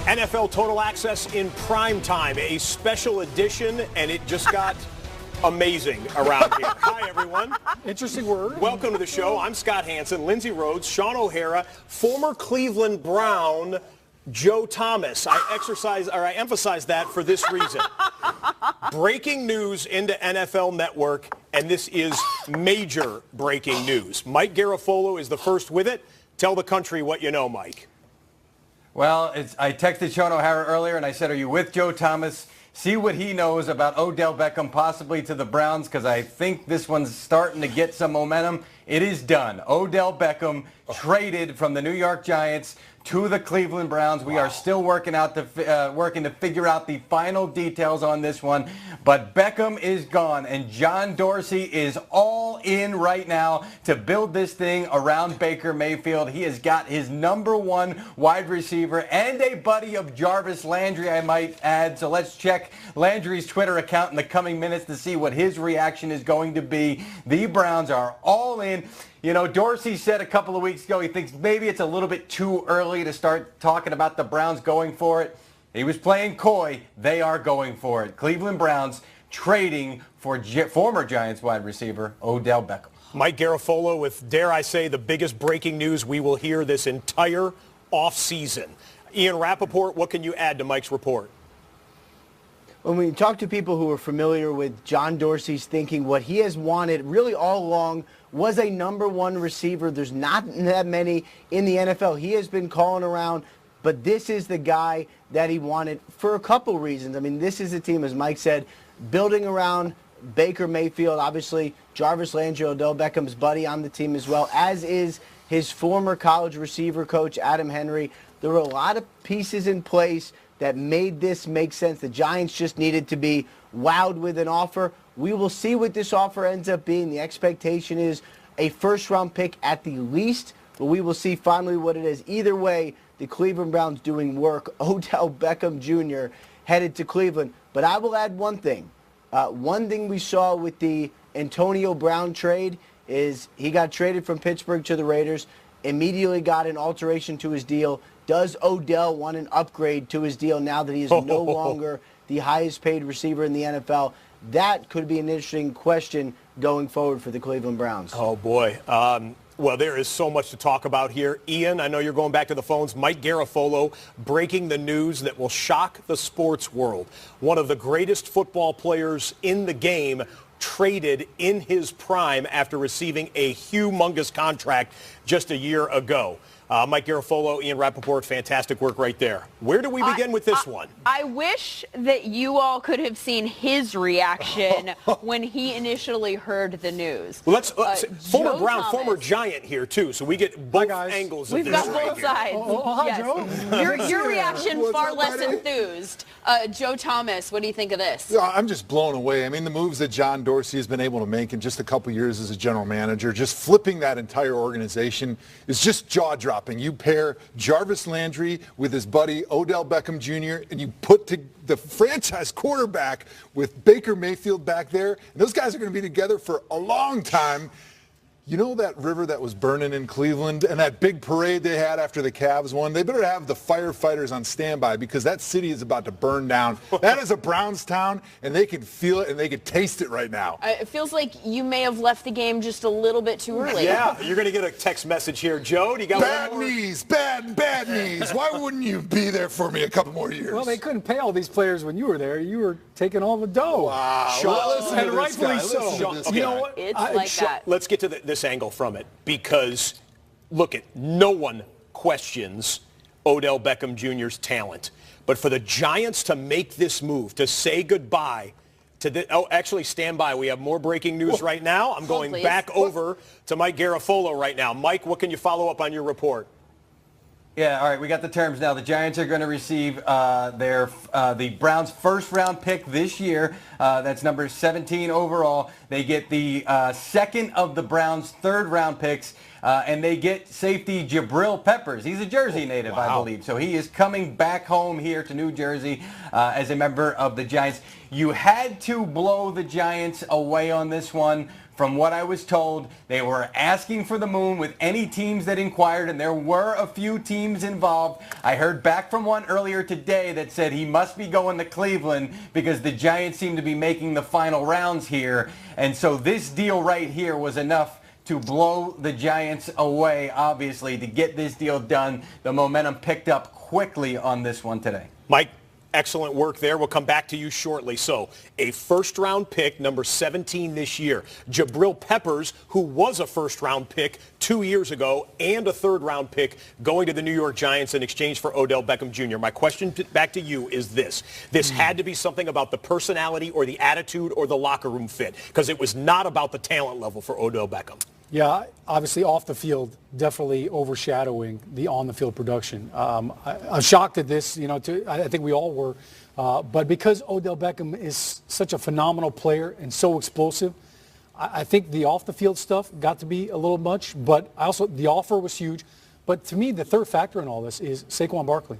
NFL Total Access in prime time, a special edition, and it just got amazing around here. Hi, everyone. Interesting word. Welcome to the show. I'm Scott Hansen, Lindsey Rhodes, Sean O'Hara, former Cleveland Brown Joe Thomas. I emphasize that for this reason. Breaking news into NFL Network, and this is major breaking news. Mike Garafolo is the first with it. Tell the country what you know, Mike. Well, I texted Sean O'Hara earlier, and I said, are you with Joe Thomas? See what he knows about Odell Beckham possibly to the Browns, because I think this one's starting to get some momentum. It is done. Odell Beckham traded from the New York Giants to the Cleveland Browns. We are still working to figure out the final details on this one. But Beckham is gone, and John Dorsey is all in right now to build this thing around Baker Mayfield. He has got his #1 wide receiver and a buddy of Jarvis Landry, I might add. So let's check Landry's Twitter account in the coming minutes to see what his reaction is going to be. The Browns are all in. You know, Dorsey said a couple of weeks ago he thinks maybe it's a little bit too early to start talking about the Browns going for it. He was playing coy. They are going for it. Cleveland Browns trading for former Giants wide receiver Odell Beckham. Mike Garafolo with, dare I say, the biggest breaking news we will hear this entire offseason. Ian Rappaport, what can you add to Mike's report? When we talk to people who are familiar with John Dorsey's thinking, what he has wanted really all along was a #1 receiver. There's not that many in the NFL. He has been calling around, but this is the guy that he wanted for a couple reasons. I mean, this is a team, as Mike said, building around Baker Mayfield. Obviously, Jarvis Landry, Odell Beckham's buddy on the team as well, as is his former college receiver coach, Adam Henry. There were a lot of pieces in place that made this make sense. The Giants just needed to be wowed with an offer. We will see what this offer ends up being. The expectation is a first-round pick at the least, but we will see finally what it is. Either way, the Cleveland Browns doing work. Odell Beckham Jr. headed to Cleveland. But I will add one thing. One thing we saw with the Antonio Brown trade is he got traded from Pittsburgh to the Raiders, immediately got an alteration to his deal. Does Odell want an upgrade to his deal now that he is no longer the highest paid receiver in the NFL? That could be an interesting question going forward for the Cleveland Browns. Oh, boy. Well, there is so much to talk about here. Ian, I know you're going back to the phones. Mike Garafolo breaking the news that will shock the sports world. One of the greatest football players in the game traded in his prime after receiving a humongous contract just a year ago. Mike Garafolo, Ian Rappaport, fantastic work right there. Where do we begin with this one? I wish that you all could have seen his reaction when he initially heard the news. Well, former Brown, former Giant here, too, so we get both angles of We've this. Got both sides. Hi, yes. Joe. Your reaction far less enthused. Joe Thomas, what do you think of this? Yeah, I'm just blown away. I mean, the moves that John Dorsey has been able to make in just a couple years as a general manager, just flipping that entire organization is just jaw-dropping. You pair Jarvis Landry with his buddy Odell Beckham Jr., and you put the franchise quarterback with Baker Mayfield back there, and those guys are going to be together for a long time. You know that river that was burning in Cleveland and that big parade they had after the Cavs won? They better have the firefighters on standby because that city is about to burn down. That is a Browns town, and they can feel it and they can taste it right now. It feels like you may have left the game just a little bit too early. Yeah, you're going to get a text message here. Joe, do you got bad knees, bad knees. Why wouldn't you be there for me a couple more years? Well, they couldn't pay all these players when you were there. You were taking all the dough. Wow. Sean, and rightfully so. You know what? It's like that. Let's get to this angle from it because, look, no one questions Odell Beckham Jr.'s talent. But for the Giants to make this move, to say goodbye to the, actually stand by. We have more breaking news right now. I'm going back over to Mike Garafolo right now. Mike, what can you follow up on your report? Yeah, all right, we got the terms now. The Giants are going to receive the Browns' first-round pick this year. That's number 17 overall. They get the second of the Browns' third-round picks, and they get safety Jabril Peppers. He's a Jersey native, I believe. So he is coming back home here to New Jersey as a member of the Giants. You had to blow the Giants away on this one From what I was told, they were asking for the moon with any teams that inquired, and there were a few teams involved. I heard back from one earlier today that said he must be going to Cleveland because the Giants seem to be making the final rounds here. And so this deal right here was enough to blow the Giants away, obviously, to get this deal done. The momentum picked up quickly on this one today. Mike, excellent work there. We'll come back to you shortly. So, a first-round pick, number 17 this year. Jabril Peppers, who was a first-round pick 2 years ago, and a third-round pick going to the New York Giants in exchange for Odell Beckham Jr. My question back to you is this. This had to be something about the personality or the attitude or the locker room fit, because it was not about the talent level for Odell Beckham. Yeah, obviously off the field, definitely overshadowing the on-the-field production. I'm shocked at this, I think we all were. But because Odell Beckham is such a phenomenal player and so explosive, I think the off-the-field stuff got to be a little much, but the offer was huge. But to me, the third factor in all this is Saquon Barkley.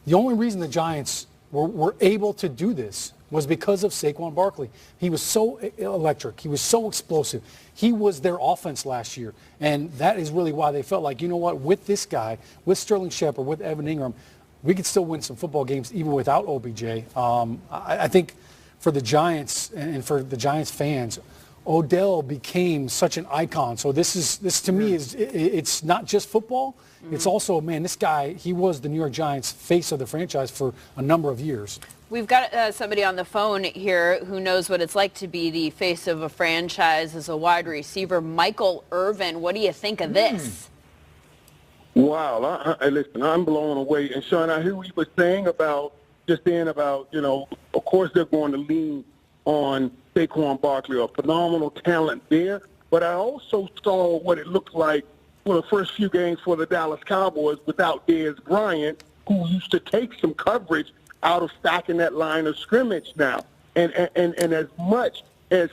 The only reason the Giants were able to do this was because of Saquon Barkley. He was so electric. He was so explosive. He was their offense last year. And that is really why they felt like, you know what, with this guy, with Sterling Shepard, with Evan Ingram, we could still win some football games even without OBJ. I think for the Giants and for the Giants fans, Odell became such an icon. So this to me it's not just football. It's also, man, this guy, he was the New York Giants face of the franchise for a number of years. We've got somebody on the phone here who knows what it's like to be the face of a franchise as a wide receiver. Michael Irvin, what do you think of this? Wow. Listen, I'm blown away. And, Sean, I hear what you were saying about, of course they're going to lean on Saquon Barkley, a phenomenal talent there. But I also saw what it looked like for the first few games for the Dallas Cowboys without Dez Bryant, who used to take some coverage out of stacking that line of scrimmage now. And as much as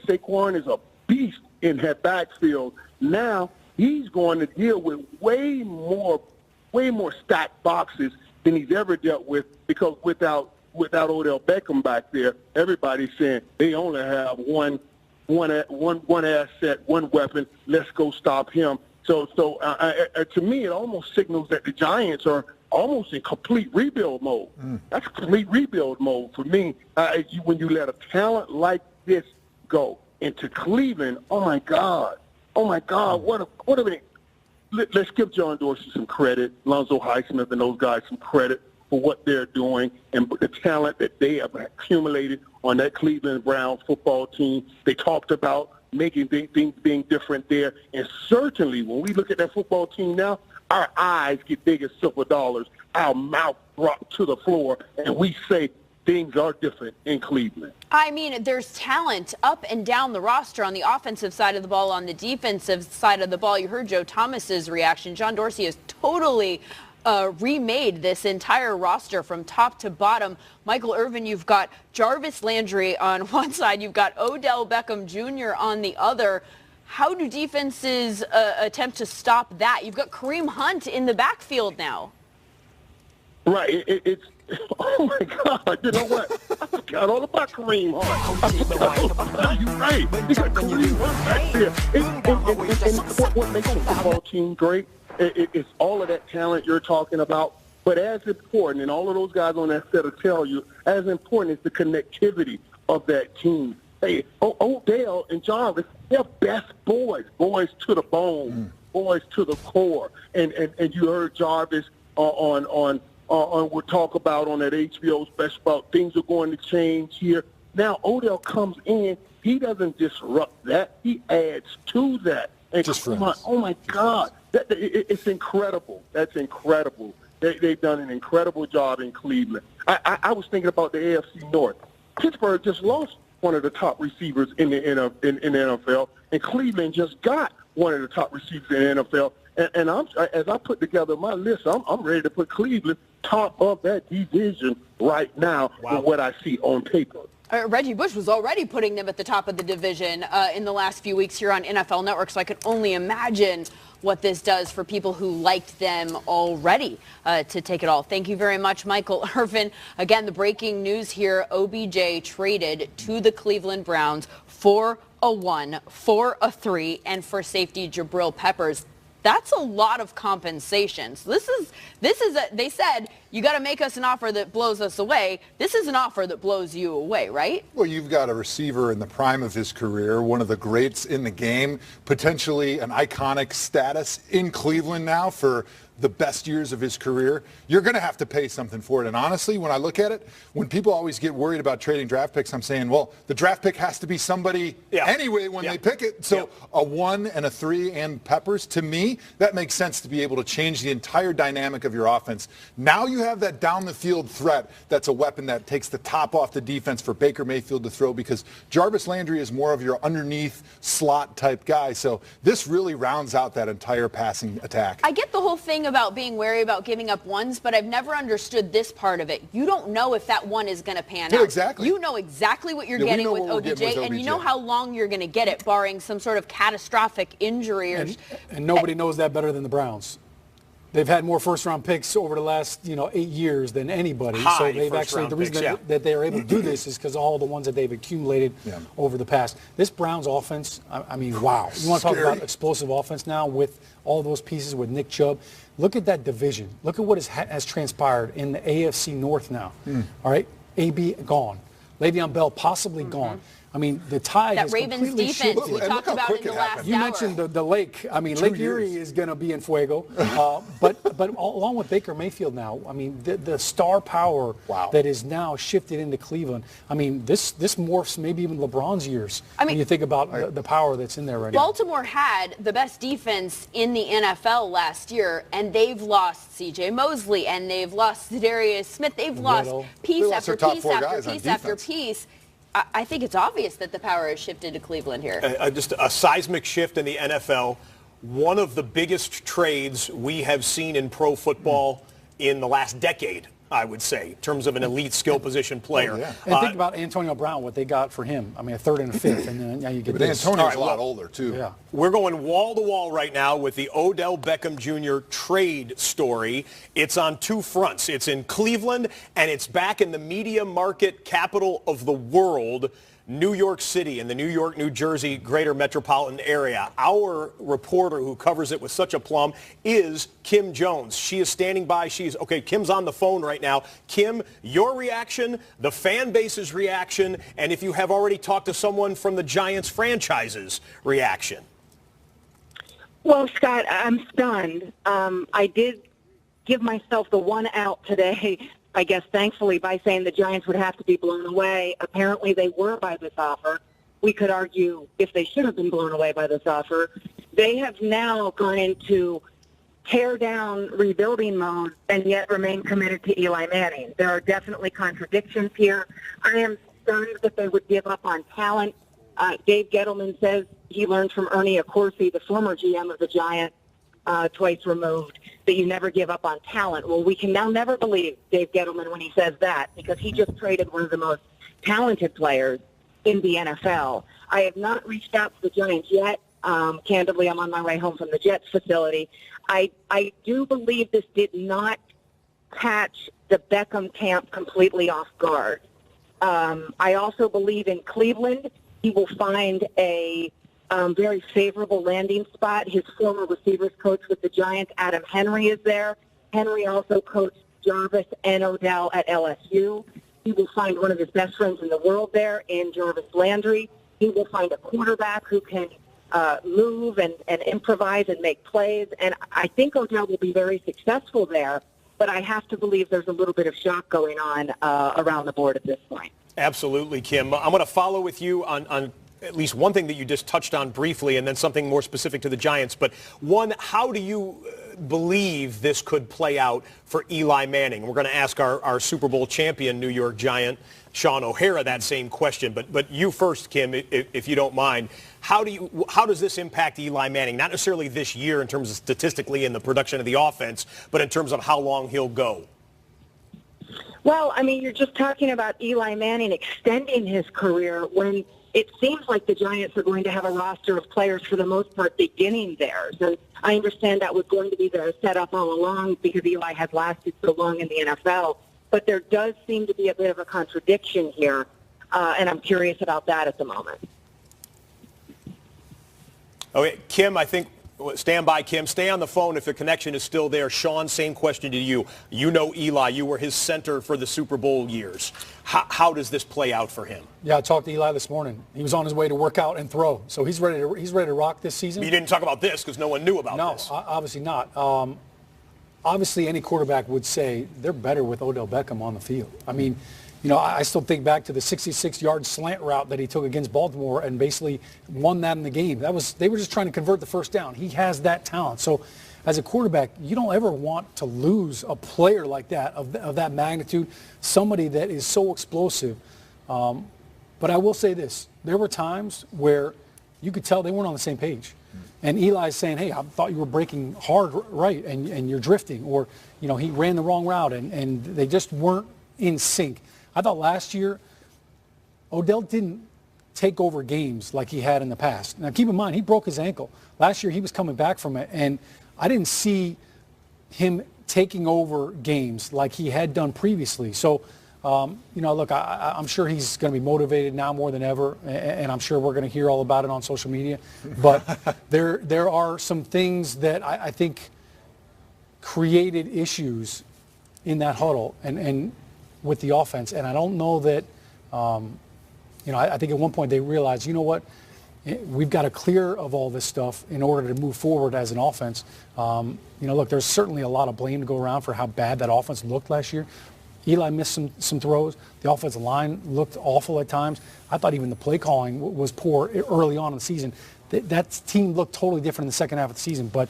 Saquon is a beast in that backfield, now he's going to deal with way more stacked boxes than he's ever dealt with, because without Odell Beckham back there, everybody's saying they only have one asset, one weapon. Let's go stop him. So to me, it almost signals that the Giants are almost in complete rebuild mode. That's complete rebuild mode for me. When you let a talent like this go into Cleveland, oh my God, what a let's give John Dorsey some credit, Lonzo Highsmith and those guys some credit for what they're doing and the talent that they have accumulated on that Cleveland Browns football team. They talked about making things being different there, and certainly when we look at that football team now, our eyes get big as silver dollars, our mouth drop to the floor, and we say things are different in Cleveland. I mean, there's talent up and down the roster on the offensive side of the ball, on the defensive side of the ball. You heard Joe Thomas's reaction. John Dorsey has totally remade this entire roster from top to bottom. Michael Irvin, you've got Jarvis Landry on one side. You've got Odell Beckham Jr. on the other. How do defenses attempt to stop that? You've got Kareem Hunt in the backfield now. Right. It's oh, my God. You know what? I forgot all about Kareem Hunt. You're right. You got Kareem Hunt back there. And what makes the football team great? It's all of that talent you're talking about. But as important, and all of those guys on that set will tell you, as important is the connectivity of that team. Hey, Odell and Jarvis, they're best boys to the bone, boys to the core. And you heard Jarvis on we'll talk about on that HBO special about things are going to change here. Now Odell comes in, he doesn't disrupt that, he adds to that. And oh my God, it's incredible. That's incredible. They've done an incredible job in Cleveland. I was thinking about the AFC North. Pittsburgh just lost one of the top receivers in the NFL, and Cleveland just got one of the top receivers in the NFL. And as I put together my list, I'm ready to put Cleveland top of that division right now with what I see on paper. Reggie Bush was already putting them at the top of the division in the last few weeks here on NFL Network, so I could only imagine what this does for people who liked them already to take it all. Thank you very much, Michael Irvin. Again, the breaking news here, OBJ traded to the Cleveland Browns for a 1, for a 3, and for safety Jabril Peppers. That's a lot of compensation. So they said, you got to make us an offer that blows us away. This is an offer that blows you away, right? Well, you've got a receiver in the prime of his career, one of the greats in the game, potentially an iconic status in Cleveland now for the best years of his career. You're going to have to pay something for it. And honestly, when I look at it, when people always get worried about trading draft picks, I'm saying, well, the draft pick has to be somebody anyway when they pick it. So a 1 and a 3 and Peppers, to me, that makes sense to be able to change the entire dynamic of your offense. Now you have that down the field threat that's a weapon that takes the top off the defense for Baker Mayfield to throw, because Jarvis Landry is more of your underneath slot type guy. So this really rounds out that entire passing attack. I get the whole thing about being wary about giving up 1s, but I've never understood this part of it. You don't know if that 1 is going to pan out. Exactly. You know exactly what you're getting with OBJ, and you know how long you're going to get it, barring some sort of catastrophic injury. And nobody knows that better than the Browns. They've had more first-round picks over the last, 8 years than anybody. So they've actually, the reason that they are able to do this is because all the ones that they've accumulated over the past. This Browns offense, I mean, wow. You want to talk about explosive offense now with all those pieces with Nick Chubb? Look at that division. Look at what has transpired in the AFC North now. All right? AB gone. Le'Veon Bell possibly gone. I mean, the tide that is Ravens completely defense shifted. we talked about in the last You hour. mentioned the lake. I mean, Lake Erie is going to be in fuego. But along with Baker Mayfield now, I mean, the star power that is now shifted into Cleveland. I mean, this morphs maybe even LeBron's years. I mean, when you think about the power that's in there right now. Baltimore had the best defense in the NFL last year, and they've lost C.J. Mosley, and they've lost Darius Smith. They've lost piece after piece after piece after piece. I think it's obvious that the power has shifted to Cleveland here. Just a seismic shift in the NFL. One of the biggest trades we have seen in pro football in the last decade, I would say, in terms of an elite skill position player. And think about Antonio Brown, what they got for him. I mean, a 3rd and a 5th, and then now you get this. Antonio's a lot older, too. We're going wall to wall right now with the Odell Beckham Jr. trade story. It's on 2 fronts. It's in Cleveland, and it's back in the media market capital of the world, New York City, in the New York, New Jersey greater metropolitan area. Our reporter who covers it with such aplomb is Kim Jones. She is standing by. Kim's on the phone right now. Kim, your reaction, the fan base's reaction, and if you have already talked to someone from the Giants franchise's reaction. Well, Scott, I'm stunned. I did give myself the 1 out today, I guess, thankfully, by saying the Giants would have to be blown away. Apparently, they were by this offer. We could argue if they should have been blown away by this offer. They have now gone into tear-down rebuilding mode and yet remain committed to Eli Manning. There are definitely contradictions here. I am stunned that they would give up on talent. Dave Gettleman says he learned from Ernie Accorsi, the former GM of the Giants, twice removed, that you never give up on talent. Well, we can now never believe Dave Gettleman when he says that, because he just traded one of the most talented players in the NFL. I have not reached out to the Giants yet. Candidly, I'm on my way home from the Jets facility. I do believe this did not catch the Beckham camp completely off guard. I also believe in Cleveland, he will find a very favorable landing spot. His former receivers coach with the Giants, Adam Henry, is there. Henry also coached Jarvis and Odell at LSU. He will find one of his best friends in the world there in Jarvis Landry. He will find a quarterback who can move and improvise and make plays. And I think Odell will be very successful there, but I have to believe there's a little bit of shock going on around the board at this point. Absolutely, Kim. I'm going to follow with you on at least one thing that you just touched on briefly, and then something more specific to the Giants. But one, how do you believe this could play out for Eli Manning? We're going to ask our Super Bowl champion New York Giant, Sean O'Hara, that same question. But you first, Kim, if you don't mind. How does this impact Eli Manning? Not necessarily this year in terms of statistically in the production of the offense, but in terms of how long he'll go. Well, I mean, you're just talking about Eli Manning extending his career when it seems like the Giants are going to have a roster of players for the most part beginning theirs. And I understand that was going to be their setup all along because Eli has lasted so long in the NFL. But there does seem to be a bit of a contradiction here, and I'm curious about that at the moment. Okay, Kim, I think, stand by, Kim. Stay on the phone if the connection is still there. Sean, same question to you. You know Eli. You were his center for the Super Bowl years. How does this play out for him? Yeah, I talked to Eli this morning. He was on his way to work out and throw, so he's ready to rock this season. But you didn't talk about this because no one knew about this. No, obviously not. Obviously, any quarterback would say they're better with Odell Beckham on the field. I mean, you know, I still think back to the 66-yard slant route that he took against Baltimore and basically won that in the game. They were just trying to convert the first down. He has that talent. So as a quarterback, you don't ever want to lose a player like that, of that magnitude, somebody that is so explosive. But I will say this. There were times where you could tell they weren't on the same page. And Eli's saying, hey, I thought you were breaking hard right and you're drifting. Or, you know, he ran the wrong route and they just weren't in sync. I thought last year Odell didn't take over games like he had in the past. Now, keep in mind, he broke his ankle. Last year he was coming back from it, and I didn't see him taking over games like he had done previously. So, you know, look, I'm sure he's going to be motivated now more than ever, and I'm sure we're going to hear all about it on social media. But there are some things that I think created issues in that huddle and with the offense. And I don't know that, you know, I think at one point they realized, you know what, we've got to clear of all this stuff in order to move forward as an offense. You know, look, there's certainly a lot of blame to go around for how bad that offense looked last year. Eli missed some throws. The offensive line looked awful at times. I thought even the play calling was poor early on in the season. That team looked totally different in the second half of the season. But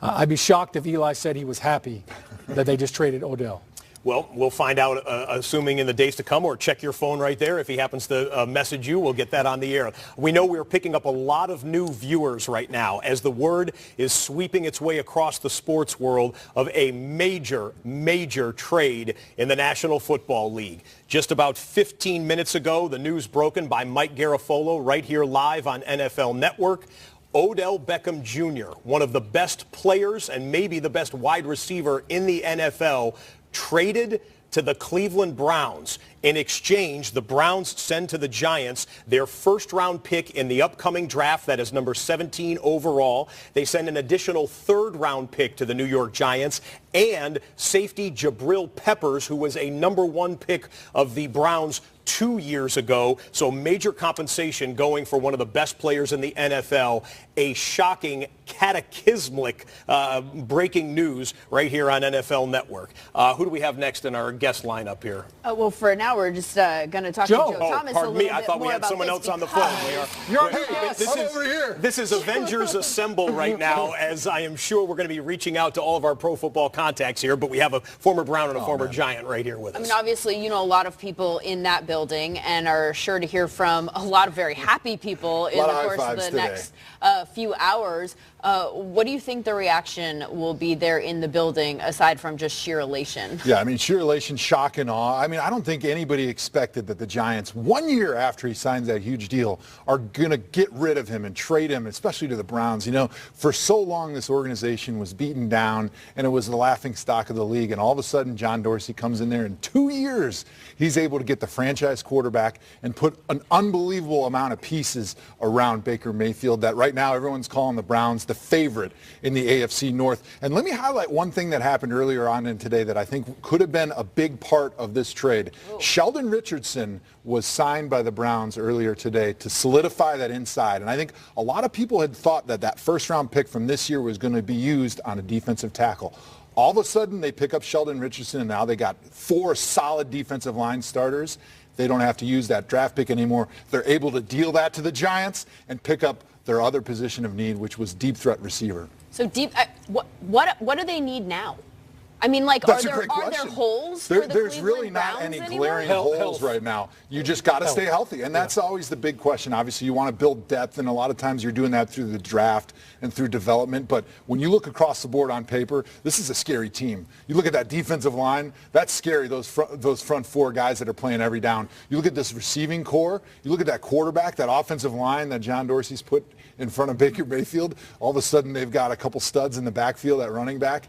I'd be shocked if Eli said he was happy that they just traded Odell. Well, we'll find out, assuming in the days to come, or check your phone right there. If he happens to message you, we'll get that on the air. We know we're picking up a lot of new viewers right now as the word is sweeping its way across the sports world of a major, major trade in the National Football League. Just about 15 minutes ago, the news broken by Mike Garafolo right here live on NFL Network. Odell Beckham Jr., one of the best players and maybe the best wide receiver in the NFL, traded to the Cleveland Browns. In exchange, the Browns send to the Giants their first-round pick in the upcoming draft. That is number 17 overall. They send an additional third-round pick to the New York Giants and safety Jabril Peppers, who was a number 1 pick of the Browns 2 years ago. So major compensation going for one of the best players in the NFL. A shocking, cataclysmic breaking news right here on NFL Network. Who do we have next in our guest lineup here? Well, for now, we're just going to talk to Joe Thomas a little bit more. I thought we had someone else on the phone. Over here. This is Avengers Assemble right now, as I am sure we're going to be reaching out to all of our pro football contacts here, but we have a former Brown and a former Giant right here with us. I mean, obviously, you know a lot of people in that building and are sure to hear from a lot of very happy people in the course of the next few hours. What do you think the reaction will be there in the building, aside from just sheer elation? Yeah, I mean, sheer elation, shock and awe. I mean, I don't think anybody expected that the Giants, 1 year after he signs that huge deal, are going to get rid of him and trade him, especially to the Browns. You know, for so long this organization was beaten down, and it was the laughingstock of the league, and all of a sudden John Dorsey comes in there. In 2 years, he's able to get the franchise quarterback and put an unbelievable amount of pieces around Baker Mayfield that right now everyone's calling the Browns the favorite in the AFC North. And let me highlight one thing that happened earlier on in today that I think could have been a big part of this trade. Oh. Sheldon Richardson was signed by the Browns earlier today to solidify that inside. And I think a lot of people had thought that that first-round pick from this year was going to be used on a defensive tackle. All of a sudden, they pick up Sheldon Richardson, and now they got 4 solid defensive line starters. They don't have to use that draft pick anymore. They're able to deal that to the Giants and pick up their other position of need, which was deep threat receiver. So deep, what do they need now? I mean, like, are there holes for the There's really Browns not any anymore? glaring holes right now. You just got to stay healthy, and that's always the big question. Obviously, you want to build depth, and a lot of times you're doing that through the draft and through development. But when you look across the board on paper, this is a scary team. You look at that defensive line, that's scary, those front 4 guys that are playing every down. You look at this receiving core, you look at that quarterback, that offensive line that John Dorsey's put in front of Baker Mayfield. All of a sudden, they've got a couple studs in the backfield at running back.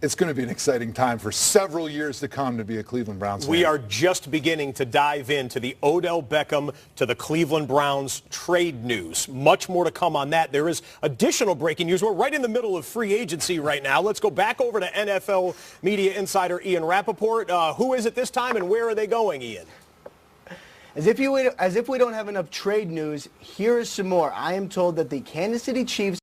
it's going to be an exciting time for several years to come to be a Cleveland Browns fan. We are just beginning to dive into the Odell Beckham to the Cleveland Browns trade news. Much more to come on that. There is additional breaking news. We're right in the middle of free agency right now. Let's go back over to NFL media insider Ian Rappaport. Who is it this time and where are they going, Ian? As if we don't have enough trade news, here is some more. I am told that the Kansas City Chiefs